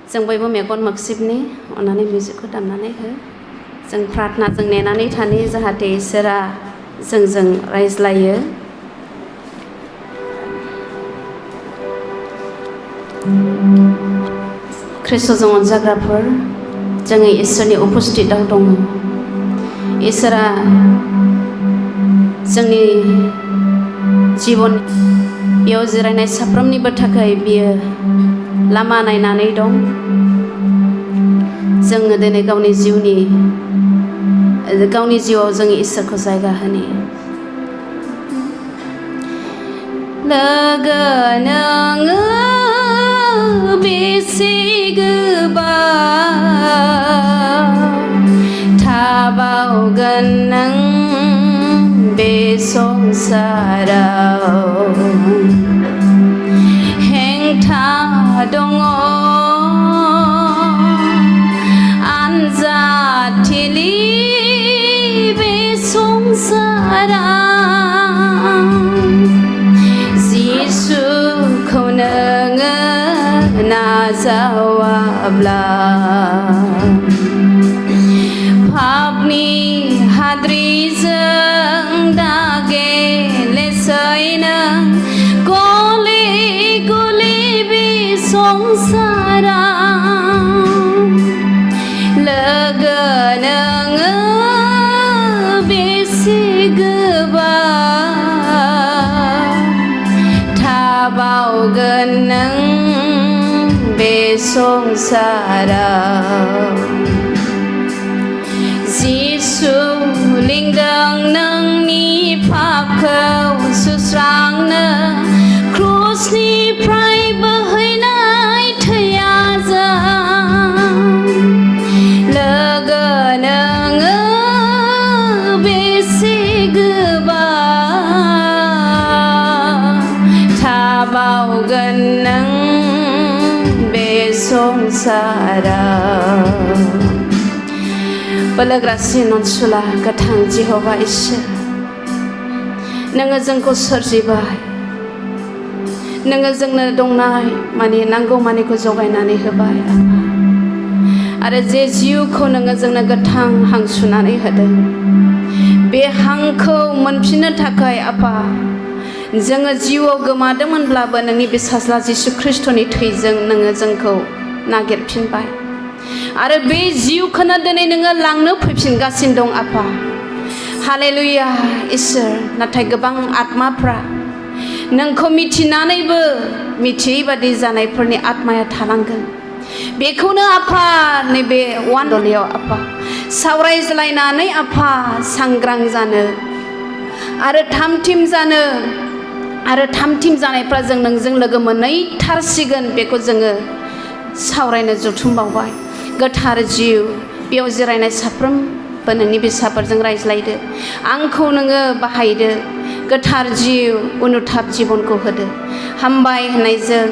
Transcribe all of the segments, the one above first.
जों बयबो मेगन मोख्सिबनि अन्नानै मिउजिकखौ दामनानै हो जों प्रार्थना जों नेनानै थानि जाहाथे इसोरा जोंजों रायज्लायो ख्रिस्ट'जों अनजाग्राफोर जोङो इसोरनि उपस्थितआव दङ इसोरा जोंनि जीवन बेयाव जिरायनाय साफ्रोमनिबो थाखाय बियो लामा नायनानै दं जोङो दिनै गावनि जिउआव जों इसोरखौ जायगा होनि लोगो नोङो बेसे गोबाव थाबावगोन नों बे संसाराव हेंथा दङ आनजादथिलि बे संसाराव जिसुखौ नोङो नाजावाब्ला पापनि हाद्रिजों दागेलेसै नों गले गले बे संसाराव लोगो नोङो बेसे गोबाव थाबावगोन नों बे संसाराव जिसु लिंदों नोंनि पापखौ सुस्रांनो क्रुसनिफ्राय बोहैनाय थैयाजों लोगो नोङो बेसे गोबाव थाबावगोन नों बे संसाराव बोलोग्रासिन अनसुला गोथां जिह'बा इसोर नोङो जोंखौ सोरजिबाय नोङो जोंनो दंनाय माने नांगौ मानिखौ जगायनानै होबाय आरो जे जिउखौ नोङो जोंनो गोथां हां सुनानै होदों बे हांखौ मोनफिननो थाखाय आफा जोङो जिउआव गोमादोंमोनब्लाबो नोंनि फिसाज्ला जिसु ख्रिस्ट'नि थैजों नोङो जोंखौ नागिरफिनबाय आरो बे जिउखौनो दिनै नोङो लांनो फैफिनगासिनो दं आफा हालेलुया इसोर नाथाय गोबां आत्माफ्रा नोंखौ मिथिनानैबो मिथियै बादि जानायफोरनि आत्माया थालांगोन बेखौनो आफा नैबे वानदलियाव आफा सावरायज्लायनानै आफा सांग्रां जानो आरो थामथिम जानो आरो थामथिम जानायफ्रा जों नोंजों लोगो मोनहैथारसिगोन बेखौ जोङो सावरायनो जुथुमबावबाय गोथार जिउ बेयाव जिरायनाय साफ्रोमबो नोंनि फिसाफोरजों रायज्लायदो आंखौ नोङो बाहायदो गोथार जिउ उनुथाब जिबनखौ होदो हामबाय होननायजों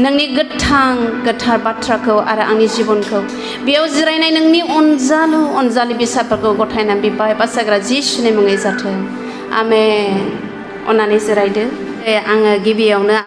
नोंनि गोथार बाथ्राखौ आरो आंनि जिबनखौ बेयाव जिरायनाय नोंनि अनजालु फिसाफोरखौ गथायनानै बिबाय बासायग्रा जिसुनि मुङै जाथों आमेन अननानै जिरायदो आङो गिबियावनो